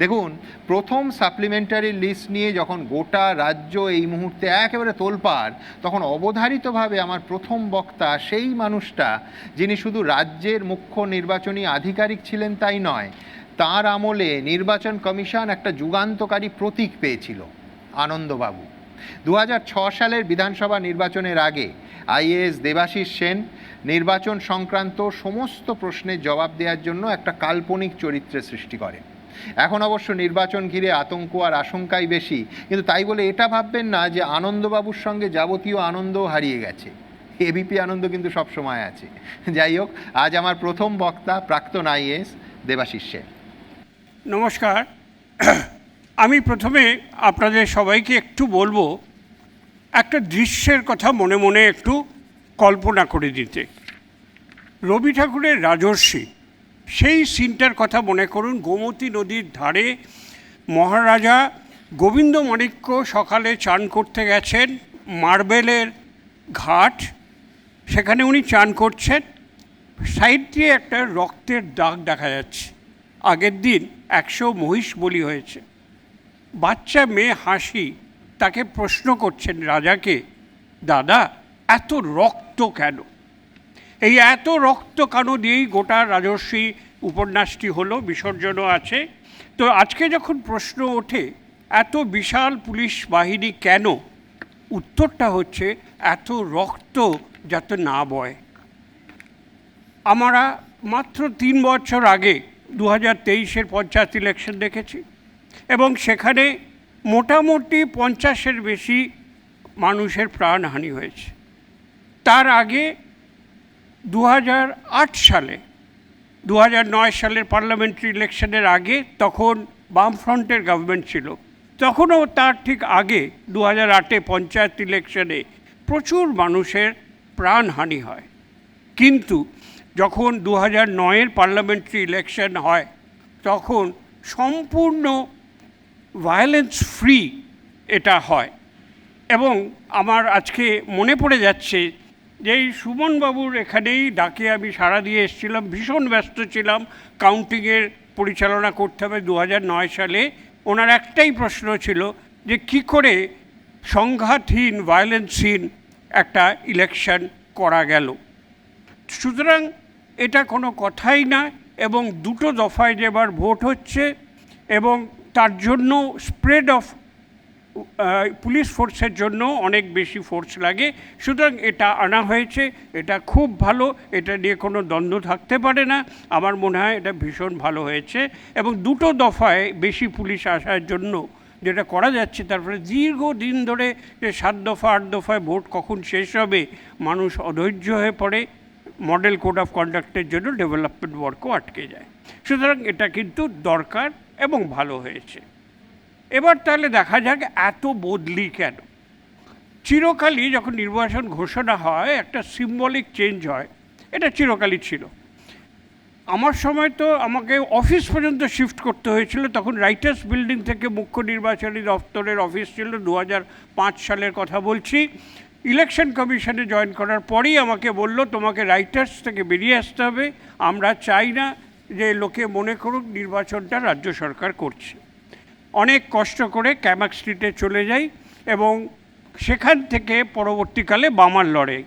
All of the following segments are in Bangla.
দেখুন, প্রথম সাপ্লিমেন্টারি লিস্ট নিয়ে যখন গোটা রাজ্য এই মুহূর্তে একেবারে তোলপাড়, তখন অবধারিতভাবে আমার প্রথম বক্তা সেই মানুষটা যিনি শুধু রাজ্যের মুখ্য নির্বাচনী আধিকারিক ছিলেন তাই নয়, তার আমলে নির্বাচন কমিশন একটা যুগান্তকারী প্রতীক পেয়েছিল, আনন্দবাবু। 2006 সালের বিধানসভা নির্বাচনের আগে আইএএস দেবাশিস সেন নির্বাচন সংক্রান্ত সমস্ত প্রশ্নের জবাব দেওয়ার জন্য একটা কাল্পনিক চরিত্রের সৃষ্টি করে। এখন অবশ্য নির্বাচন ঘিরে আতঙ্ক আর আশঙ্কাই বেশি, কিন্তু তাই বলে এটা ভাববেন না যে আনন্দবাবুর সঙ্গে যাবতীয় আনন্দও হারিয়ে গেছে। এবিপি আনন্দ কিন্তু সবসময় আছে। যাই হোক, আজ আমার প্রথম বক্তা প্রাক্তন আইএএস দেবাশিস সেন। নমস্কার। আমি প্রথমে আপনাদের সবাইকে একটু বলবো একটা দৃশ্যের কথা মনে মনে একটু কল্পনা করে দিতে। রবি ঠাকুরের রাজর্ষি, সেই সিনটার কথা মনে করুন। গোমতী নদীর ধারে মহারাজা গোবিন্দমাণিক্য সকালে চান করতে গেছেন, মার্বেলের ঘাট, সেখানে উনি চান করছেন, সাইড দিয়ে একটা রক্তের দাগ দেখা যাচ্ছে। আগের দিন 100 মহিষ বলি হয়েছে। বাচ্চা মেয়ে হাসি তাকে প্রশ্ন করছেন রাজাকে, দাদা এত রক্ত কেন? এই এত রক্ত কেন দিয়েই গোটা রাজর্ষি উপন্যাসটি হলো, বিসর্জনও আছে। তো আজকে যখন প্রশ্ন ওঠে এত বিশাল পুলিশ বাহিনী কেন, উত্তরটা হচ্ছে এত রক্ত যাতে না বয়। আমরা মাত্র 3 বছর আগে 2023-এর পঞ্চায়েত ইলেকশন দেখেছি, এবং সেখানে মোটামুটি 50-এর বেশি মানুষের প্রাণহানি হয়েছে। তার আগে 2008 সালে 2009 সালের পার্লামেন্টারি ইলেকশনের আগে, তখন বামফ্রন্টের গভর্নমেন্ট ছিল, তখনও তার ঠিক আগে 2008-এ পঞ্চায়েত ইলেকশনে প্রচুর মানুষের প্রাণহানি হয়। কিন্তু যখন 2009-এর পার্লামেন্টারি ইলেকশন হয় তখন সম্পূর্ণ ভায়োলেন্স ফ্রি এটা হয়। এবং আমার আজকে মনে পড়ে যাচ্ছে যে এই সুমনবাবুর এখানেই ডাকে আমি সাড়া দিয়ে এসেছিলাম, ভীষণ ব্যস্ত ছিলাম, কাউন্টিংয়ের পরিচালনা করতে হবে 2009 সালে। ওনার একটাই প্রশ্ন ছিল যে কী করে সংঘাতহীন, ভায়োলেন্সহীন একটা ইলেকশন করা গেল। সুতরাং এটা কোনো কথাই না। এবং 2 দফায় যেবার ভোট হচ্ছে, এবং তার জন্য স্প্রেড অফ পুলিশ ফোর্সের জন্য অনেক বেশি ফোর্স লাগে। সুতরাং এটা আনা হয়েছে, এটা খুব ভালো, এটা নিয়ে কোনো দ্বন্দ্ব থাকতে পারে না। আমার মনে হয় এটা ভীষণ ভালো হয়েছে। এবং 2 দফায় বেশি পুলিশ আসার জন্য যেটা করা যাচ্ছে, তারপরে দীর্ঘদিন ধরে যে 7 দফা 8 দফায় ভোট কখন শেষ হবে, মানুষ অধৈর্য হয়ে পড়ে, মডেল কোড অফ কন্ডাক্টের জন্য ডেভেলপমেন্ট ওয়ার্কও আটকে যায়। সুতরাং এটা কিন্তু দরকার এবং ভালো হয়েছে। এবার তাহলে দেখা যাক এত বদলি কেন। চিরকালই যখন নির্বাচন ঘোষণা হয় একটা সিম্বলিক চেঞ্জ হয়, এটা চিরকালই ছিল। আমার সময় তো আমাকে অফিস পর্যন্ত শিফট করতে হয়েছিল, তখন রাইটার্স বিল্ডিং থেকে মুখ্য নির্বাচনী দপ্তরের অফিস ছিল, 2005 সালের কথা বলছি। ইলেকশন কমিশনে জয়েন করার পরেই আমাকে বলল, তোমাকে রাইটার্স থেকে বেরিয়ে আসতে হবে, আমরা চাই না যে লোকে মনে করুক নির্বাচনটা রাজ্য সরকার করছে। অনেক কষ্ট করে ক্যামাক স্ট্রিটে চলে যাই, এবং সেখান থেকে পরবর্তীকালে বামার লড়াই।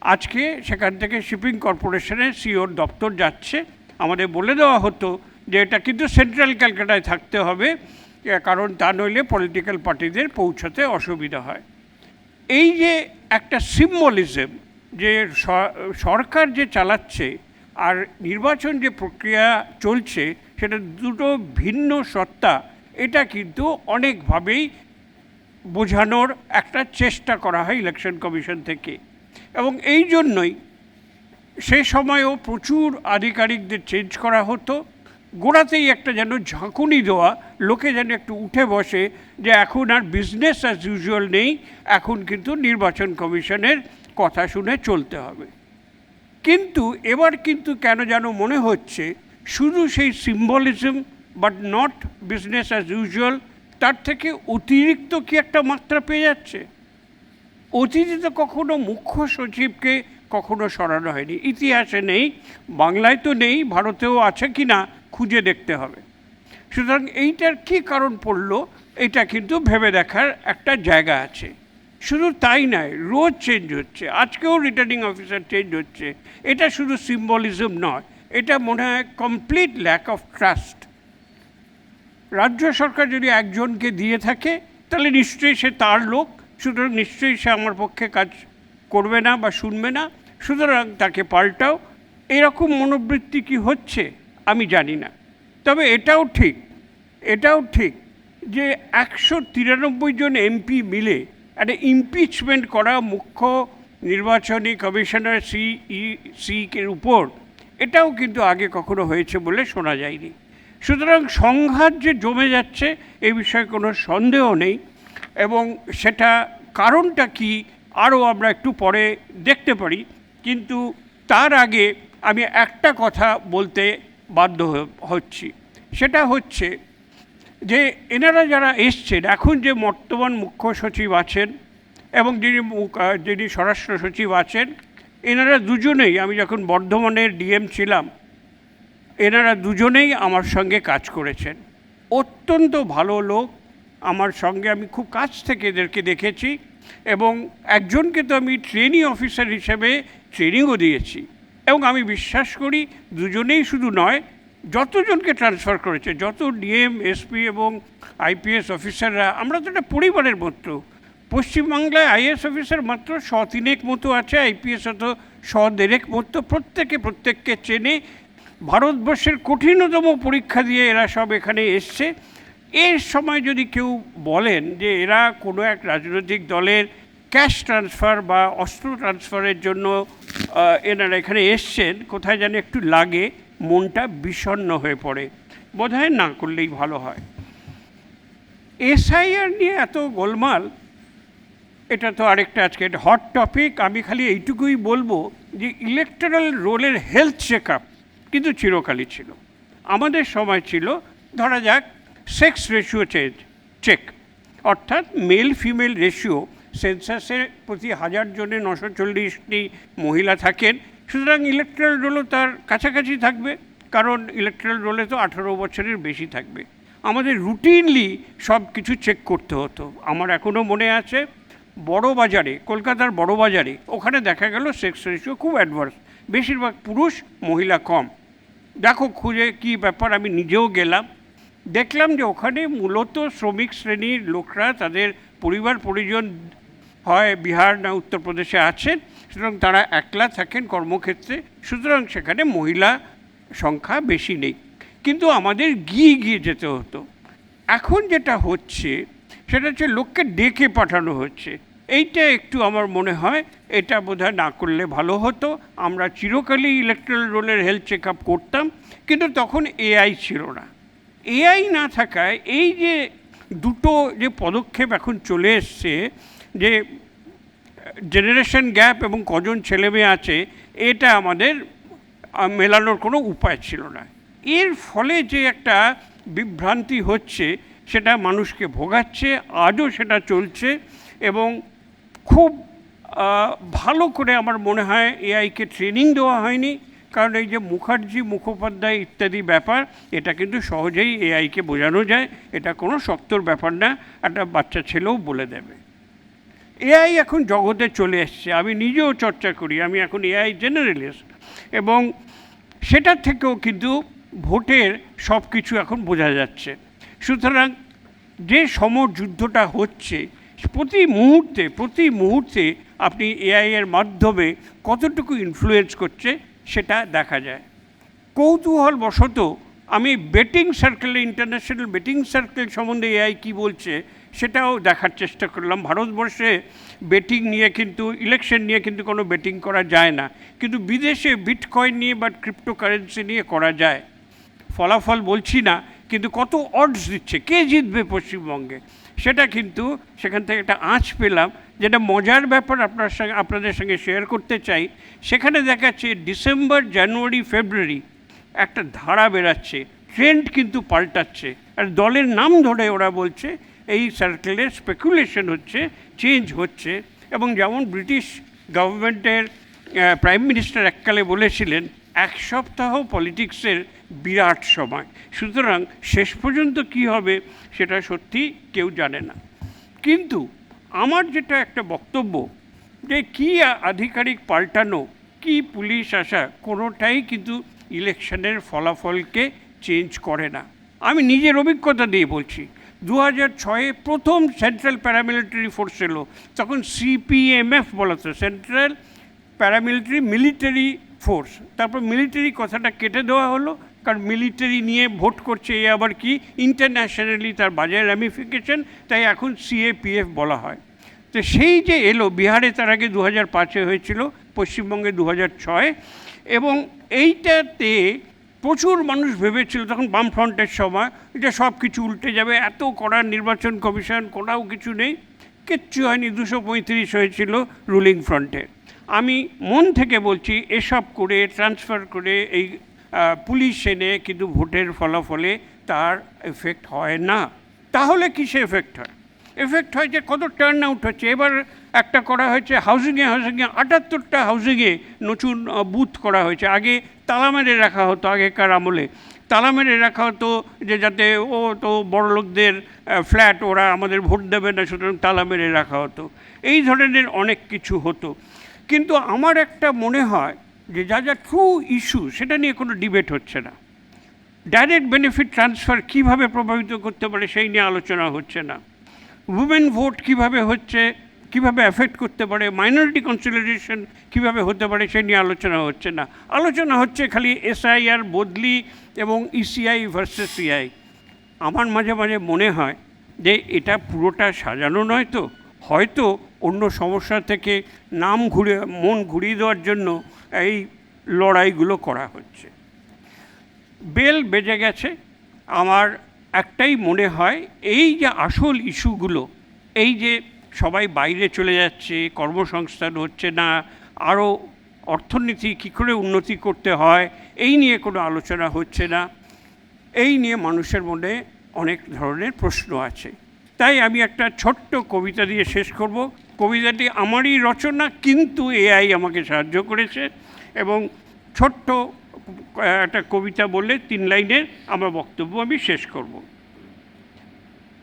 আজকে সেখান থেকে শিপিং কর্পোরেশনের সিওর দপ্তর যাচ্ছে। আমাদের বলে দেওয়া হতো যে এটা কিন্তু সেন্ট্রাল ক্যালকাটায় থাকতে হবে, কারণ তা নইলে পলিটিক্যাল পার্টিদের পৌঁছাতে অসুবিধা হয়। এই যে একটা সিম্বলিজম, যে সরকার যে চালাচ্ছে আর নির্বাচন যে প্রক্রিয়া চলছে, সেটা 2 ভিন্ন সত্তা, এটা কিন্তু অনেকভাবেই বোঝানোর একটা চেষ্টা করা হয় ইলেকশন কমিশন থেকে। এবং এই জন্যই সে সময়ও প্রচুর আধিকারিকদের চেঞ্জ করা হতো। গোড়াতেই একটা যেন ঝাঁকুনি দেওয়া, লোকে যেন একটু উঠে বসে যে এখন আর বিজনেস অ্যাজ ইউজুয়াল নেই, এখন কিন্তু নির্বাচন কমিশনের কথা শুনে চলতে হবে। কিন্তু এবার কিন্তু কেন যেন মনে হচ্ছে শুধু সেই symbolism but not business as usual, তার থেকে অতিরিক্ত কি একটা মাত্রা পেয়ে যাচ্ছে। অতীতে তো কখনো মুখ্য সচিবকে কখনো সরানো হয়নি, ইতিহাসে নেই, বাংলায় তো নেই, ভারতেও আছে কি না খুঁজে দেখতে হবে। সুতরাং এইটার কী কারণ পড়লো এটা কিন্তু ভেবে দেখার একটা জায়গা আছে। শুধু তাই নয়, রোজ চেঞ্জ হচ্ছে, আজকেও রিটার্নিং অফিসার চেঞ্জ হচ্ছে। এটা শুধু সিম্বলিজম নয়, এটা মনে হয় কমপ্লিট ল্যাক অফ ট্রাস্ট। রাজ্য সরকার যদি একজনকে দিয়ে থাকে তাহলে নিশ্চয়ই সে তার লোক, সুতরাং নিশ্চয়ই সে আমার পক্ষে কাজ করবে না বা শুনবে না, সুতরাং তাকে পাল্টাও। এরকম মনোবৃত্তি কি হচ্ছে আমি জানি না। তবে এটাও ঠিক যে 193 জন এমপি মিলে একটা ইমপিচমেন্ট করা মুখ্য নির্বাচনী কমিশনার সিইসির উপর, এটাও কিন্তু আগে কখনো হয়েছে বলে শোনা যায়নি। সুতরাং সংঘাত যে জমে যাচ্ছে এ বিষয়ে কোনো সন্দেহ নেই, এবং সেটা কারণটা কি আরও আমরা একটু পরে দেখতে পারি। কিন্তু তার আগে আমি একটা কথা বলতে বাধ্য হচ্ছি, সেটা হচ্ছে যে এনারা যারা এসছেন, এখন যে বর্তমান মুখ্য সচিব আছেন এবং যিনি স্বরাষ্ট্র সচিব আছেন, এনারা দুজনেই, আমি যখন বর্ধমানের ডিএম ছিলাম, এনারা দুজনেই আমার সঙ্গে কাজ করেছেন। অত্যন্ত ভালো লোক, আমার সঙ্গে আমি খুব কাছ থেকে এদেরকে দেখেছি, এবং একজনকে তো আমি ট্রেনিং অফিসার হিসেবে ট্রেনিংও দিয়েছি। এবং আমি বিশ্বাস করি দুজনেই শুধু নয়, যতজনকে ট্রান্সফার করেছে, যত ডিএম, এসপি এবং আইপিএস অফিসাররা, আমরা তো একটা পরিবারের মতো। পশ্চিমবাংলায় আইএস অফিসার মাত্র 100-3 মতো আছে, আইপিএস হয়তো 100-1.5 মতো। প্রত্যেককে চেনে। ভারতবর্ষের কঠিনতম পরীক্ষা দিয়ে এরা সব এখানে এসছে। এর সময় যদি কেউ বলেন যে এরা কোনো এক রাজনৈতিক দলের ক্যাশ ট্রান্সফার বা অস্ত্র ট্রান্সফারের জন্য এনারা এখানে এসছেন, কোথায় যেন একটু লাগে, মনটা বিষণ্ণ হয়ে পড়ে। বোধহয় না করলেই ভালো হয়। এসআইআর নিয়ে এত গোলমাল, এটা তো আরেকটা আজকে হট টপিক। আমি খালি এইটুকুই বলবো যে ইলেকটোরাল রোলের হেলথ চেক আপ কিন্তু চিরকালই ছিল। আমাদের সময় ছিল, ধরা যাক, সেক্স রেশিও চেক, অর্থাৎ মেল ফিমেল রেশিও। সেন্সাসের প্রতি 1000 জনে 940টি মহিলা থাকেন, সুতরাং ইলেকট্রাল রোলও তার কাছাকাছি থাকবে, কারণ ইলেকট্রাল রোলে তো 18 বছরের বেশি থাকবে। আমাদের রুটিনলি সব কিছু চেক করতে হতো। আমার এখনও মনে আছে, বড়বাজারে, কলকাতার বড়বাজারে, ওখানে দেখা গেল সেক্স রেশিও খুব অ্যাডভার্স, বেশিরভাগ পুরুষ, মহিলা কম। দেখো খুঁজে কী ব্যাপার, আমি নিজেও গেলাম, দেখলাম যে ওখানে মূলত শ্রমিক শ্রেণীর লোকরা, তাদের পরিবার পরিজন হয় বিহার না উত্তরপ্রদেশে আছেন, সুতরাং তারা একলা থাকেন কর্মক্ষেত্রে, সুতরাং সেখানে মহিলা সংখ্যা বেশি নেই। কিন্তু আমাদের গিয়ে যেতে হতো। এখন যেটা হচ্ছে সেটা হচ্ছে লোককে ডেকে পাঠানো হচ্ছে। এইটা একটু আমার মনে হয় এটা বোধহয় না করলে ভালো হতো। আমরা চিরকালই ইলেকট্রাল রোলের হেলথ চেক আপ করতাম, কিন্তু তখন এআই ছিল না। এআই না থাকায় এই যে দুটো যে পদক্ষেপ এখন চলে এসছে, যে জেনারেশন গ্যাপ এবং কজন ছেলেমেয়ে আছে, এটা আমাদের মেলানোর কোনো উপায় ছিল না। এর ফলে যে একটা বিভ্রান্তি হচ্ছে, সেটা মানুষকে ভোগাচ্ছে, আজও সেটা চলছে। এবং খুব ভালো করে আমার মনে হয় এআইকে ট্রেনিং দেওয়া হয়নি, কারণ এই যে মুখার্জি, মুখোপাধ্যায় ইত্যাদি ব্যাপার, এটা কিন্তু সহজেই এআইকে বোঝানো যায়, এটা কোনো শক্তর ব্যাপার না, একটা বাচ্চা ছেলেও বলে দেবে। এআই এখন জগতে চলে এসছে, আমি নিজেও চর্চা করি, আমি এখন এআই জেনারেলিস্ট, এবং সেটার থেকেও কিন্তু ভোটের সব কিছু এখন বোঝা যাচ্ছে। সুতরাং যে সমরযুদ্ধটা হচ্ছে, প্রতি মুহূর্তে আপনি এআই এর মাধ্যমে কতটুকু ইনফ্লুয়েন্স করছে সেটা দেখা যায়। কৌতূহলবশত আমি বেটিং সার্কেলে, ইন্টারন্যাশনাল বেটিং সার্কেল সম্বন্ধে এআই কী বলছে সেটাও দেখার চেষ্টা করলাম। ভারতবর্ষে বেটিং নিয়ে কিন্তু, ইলেকশন নিয়ে কিন্তু কোনো বেটিং করা যায় না, কিন্তু বিদেশে বিটকয়েন নিয়ে বা ক্রিপ্টোকারেন্সি নিয়ে করা যায়। ফলাফল বলছি না, কিন্তু কত অডস দিচ্ছে, কে জিতবে পশ্চিমবঙ্গে, সেটা কিন্তু সেখান থেকে একটা আঁচ পেলাম। যেটা মজার ব্যাপার আপনাদের সঙ্গে শেয়ার করতে চাই, সেখানে দেখাচ্ছে ডিসেম্বর, জানুয়ারি, ফেব্রুয়ারি একটা ধারা বেরাচ্ছে, ট্রেন্ড কিন্তু পাল্টাচ্ছে, আর দলের নাম ধরে ওরা বলছে এই সার্কেলের স্পেকুলেশন হচ্ছে, চেঞ্জ হচ্ছে। এবং যেমন ব্রিটিশ গভর্নমেন্টের প্রাইম মিনিস্টার এককালে বলেছিলেন এক সপ্তাহ পলিটিক্সের বিরাট সময়, সুতরাং শেষ পর্যন্ত কি হবে সেটা সত্যি কেউ জানে না। কিন্তু আমার যেটা একটা বক্তব্য, যে কী আধিকারিক পাল্টানো, কি পুলিশ আসা, কোনোটাই কিন্তু ইলেকশনের ফলাফলকে চেঞ্জ করে না। আমি নিজের অভিজ্ঞতা দিয়ে বলছি, 2006-এ প্রথম সেন্ট্রাল প্যারামিলিটারি ফোর্স এলো, তখন সিপিএমএফ বলা হতো, সেন্ট্রাল প্যারামিলিটারি মিলিটারি ফোর্স। তারপর মিলিটারি কথাটা কেটে দেওয়া হলো, কারণ মিলিটারি নিয়ে ভোট করছে, এ আবার কি ইন্টারন্যাশনালি তার বাজে র্যামিফিকেশন, তাই এখন সিএপিএফ বলা হয়। তো সেই যে এলো, বিহারে তার আগে 2005-এ হয়েছিল, পশ্চিমবঙ্গে 2006, এবং এইটাতে প্রচুর মানুষ ভেবেছিল তখন বামফ্রন্টের সময় যে সব কিছু উল্টে যাবে, এত কড়া নির্বাচন কমিশন, কোথাও কিছু নেই, কিচ্ছু হয়নি, 235 হয়েছিল রুলিং ফ্রন্টের। আমি মন থেকে বলছি, এসব করে ট্রান্সফার করে এই পুলিশ এনে কিন্তু ভোটের ফলাফলে তার এফেক্ট হয় না। তাহলে কিসে এফেক্ট হয়? এফেক্ট হয় যে কত টার্ন আউট হচ্ছে। এবার একটা করা হয়েছে হাউজিংয়ে 78টা হাউজিংয়ে নতুন বুথ করা হয়েছে। আগে তালা মেরে রাখা হতো, আগেকার আমলে তালা মেরে রাখা হতো, যে যাতে ও তো বড় লোকদের ফ্ল্যাট, ওরা আমাদের ভোট দেবে না, সুতরাং তালা মেরে রাখা হতো। এই ধরনের অনেক কিছু হতো। কিন্তু আমার একটা মনে হয় যে যা যা ট্রু ইস্যু, সেটা নিয়ে কোনো ডিবেট হচ্ছে না। ডাইরেক্ট বেনিফিট ট্রান্সফার কীভাবে প্রভাবিত করতে পারে সেই নিয়ে আলোচনা হচ্ছে না। উইমেন ভোট কীভাবে হচ্ছে, কীভাবে অ্যাফেক্ট করতে পারে, মাইনরিটি কনসিডারেশন কীভাবে হতে পারে সেই নিয়ে আলোচনা হচ্ছে না। আলোচনা হচ্ছে খালি এসআইআর বদলি এবং ইসিআই ভার্সেস সিআই। আমার মাঝে মাঝে মনে হয় যে এটা পুরোটা সাজানো নয়, তো হয়তো অন্য সমস্যা থেকে মন ঘুরিয়ে দেওয়ার জন্য এই লড়াইগুলো করা হচ্ছে। বেল বেজে গেছে। আমার একটাই মনে হয়, এই যে আসল ইস্যুগুলো, এই যে সবাই বাইরে চলে যাচ্ছে, কর্মসংস্থান হচ্ছে না, আরও অর্থনীতি কী করে উন্নতি করতে হয়, এই নিয়ে কোনো আলোচনা হচ্ছে না। এই নিয়ে মানুষের মনে অনেক ধরনের প্রশ্ন আছে। তাই আমি একটা ছোট্ট কবিতা দিয়ে শেষ করব। কবিতাটি আমারই রচনা, কিন্তু এআই আমাকে সাহায্য করেছে, এবং ছোট্ট একটা কবিতা বললে 3 লাইনের আমার বক্তব্য আমি শেষ করব।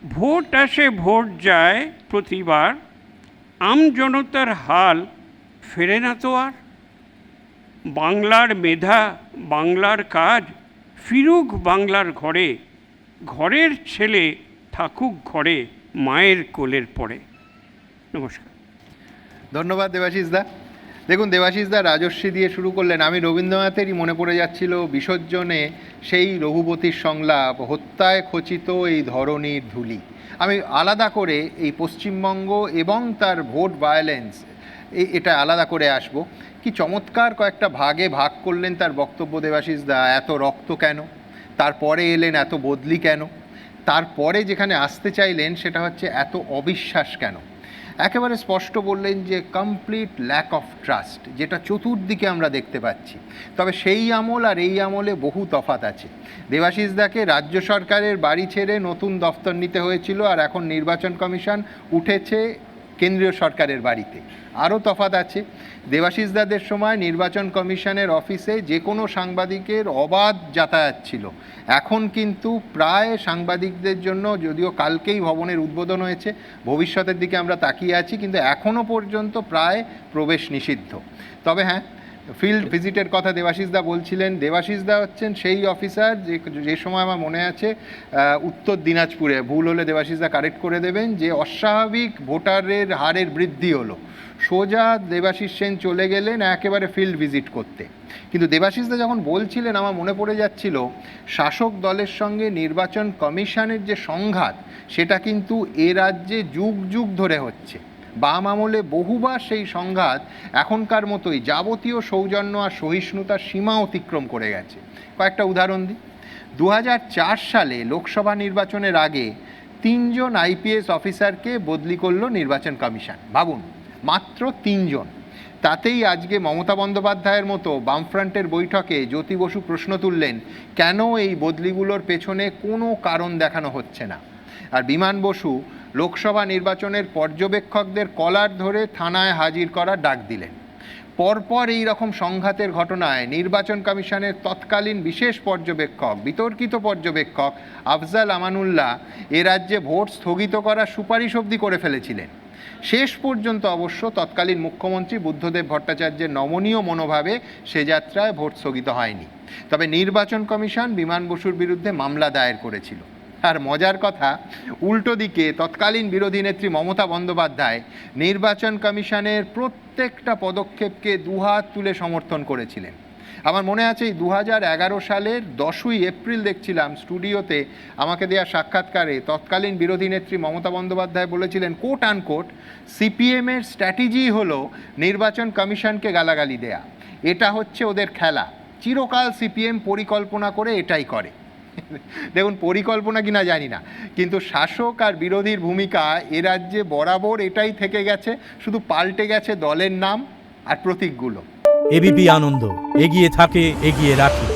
ভোট আসে ভোট যায় প্রতিবার, আমজনতার হাল ফেরে না তো আর। বাংলার মেধা বাংলার কাজ, ফিরুক বাংলার ঘরে, ঘরের ছেলে থাকুক ঘরে, মায়ের কোলের পরে। নমস্কার। ধন্যবাদ দেবাশিস দা। দেখুন, দেবাশিস দা রাজস্বী দিয়ে শুরু করলেন। আমি রবীন্দ্রনাথেরই মনে পড়ে যাচ্ছিল বিসর্জনে সেই রঘুপতির সংলাপ, হত্যায় খচিত এই ধরণীর ধূলি। আমি আলাদা করে এই পশ্চিমবঙ্গ এবং তার ভোট ভায়োলেন্স, এটা আলাদা করে আসব। কি চমৎকার কয়েকটা ভাগে ভাগ করলেন তার বক্তব্য দেবাশিস দা। এত রক্ত কেন, তারপরে এলেন এত বদলি কেন, তারপরে যেখানে আসতে চাইলেন সেটা হচ্ছে এত অবিশ্বাস কেন। একেবারে স্পষ্ট বললেন যে কমপ্লিট ল্যাক অফ ট্রাস্ট, যেটা চতুর্দিকে আমরা দেখতে পাচ্ছি। তবে সেই আমল আর এই আমলে বহু তফাৎ আছে। দেবাশিস দাকে রাজ্য সরকারের বাড়ি ছেড়ে নতুন দফতর নিতে হয়েছিল, আর এখন নির্বাচন কমিশন উঠেছে কেন্দ্রীয় সরকারের বাড়িতে। আরও তফাৎ আছে। দেবাশিস দাদের সময় নির্বাচন কমিশনের অফিসে যে কোনো সাংবাদিকের অবাধ যাতায়াত ছিল। এখন কিন্তু প্রায় সাংবাদিকদের জন্য, যদিও কালকেই ভবনের উদ্বোধন হয়েছে, ভবিষ্যতের দিকে আমরা তাকিয়ে আছি, কিন্তু এখনও পর্যন্ত প্রায় প্রবেশ নিষিদ্ধ। তবে হ্যাঁ, ফিল্ড ভিজিটের কথা দেবাশিস দা বলছিলেন। দেবাশিস দা হচ্ছেন সেই অফিসার যে সময় আমার মনে আছে উত্তর দিনাজপুরে, ভুল হলে দেবাশিস দা কারেক্ট করে দেবেন, যে অস্বাভাবিক ভোটারের হারের বৃদ্ধি হলো, সোজা দেবাশিস সেন চলে গেলেন একেবারে ফিল্ড ভিজিট করতে। কিন্তু দেবাশিস দা যখন বলছিলেন, আমার মনে পড়ে যাচ্ছিল শাসক দলের সঙ্গে নির্বাচন কমিশনের যে সংঘাত, সেটা কিন্তু এ রাজ্যে যুগ যুগ ধরে হচ্ছে। বাম আমলে বহুবার সেই সংঘাত এখনকার মতোই যাবতীয় সৌজন্য আর সহিষ্ণুতার সীমা অতিক্রম করে গেছে। কয়েকটা উদাহরণ দিই। 2004 সালে লোকসভা নির্বাচনের আগে 3 জন আইপিএস অফিসারকে বদলি করলো নির্বাচন কমিশন। ভাবুন, মাত্র 3 জন। তাতেই আজকে মমতা বন্দ্যোপাধ্যায়ের মতো বামফ্রন্টের বৈঠকে জ্যোতি বসু প্রশ্ন তুললেন, কেন এই বদলিগুলোর পেছনে কোনো কারণ দেখানো হচ্ছে না। আর বিমান বসু লোকসভা নির্বাচনের পর্যবেক্ষকদের কলার ধরে থানায় হাজির করার ডাক দিলেন। পরপর এই রকম সংঘাতের ঘটনায় নির্বাচন কমিশনের তৎকালীন বিশেষ পর্যবেক্ষক, বিতর্কিত পর্যবেক্ষক আফজাল আমানুল্লাহ এ রাজ্যে ভোট স্থগিত করার সুপারিশ অবধি করে ফেলেছিলেন। শেষ পর্যন্ত অবশ্য তৎকালীন মুখ্যমন্ত্রী বুদ্ধদেব ভট্টাচার্যের নমনীয় মনোভাবে সে যাত্রায় ভোট স্থগিত হয়নি। তবে নির্বাচন কমিশন বিমান বসুর বিরুদ্ধে মামলা দায়ের করেছিল। আর মজার কথা, উল্টো দিকে তৎকালীন বিরোধী নেত্রী মমতা বন্দ্যোপাধ্যায় নির্বাচন কমিশনের প্রত্যেকটা পদক্ষেপকে দুহাত তুলে সমর্থন করেছিলেন। আমার মনে আছে এই 2011 সালের 10ই এপ্রিল দেখছিলাম স্টুডিওতে আমাকে দেওয়া সাক্ষাৎকারে তৎকালীন বিরোধী নেত্রী মমতা বন্দ্যোপাধ্যায় বলেছিলেন, কোট আনকোট, সিপিএমের স্ট্র্যাটেজি হলো নির্বাচন কমিশনকে গালাগালি দেয়া, এটা হচ্ছে ওদের খেলা, চিরকাল সিপিএম পরিকল্পনা করে এটাই করে। দেখুন, পরিকল্পনা কিনা জানি না, কিন্তু শাসক আর বিরোধীর ভূমিকা এ রাজ্যে বরাবর এটাই থেকে গেছে, শুধু পাল্টে গেছে দলের নাম আর প্রতীকগুলো। এবিপি আনন্দ, এগিয়ে থাকে, এগিয়ে রাখে।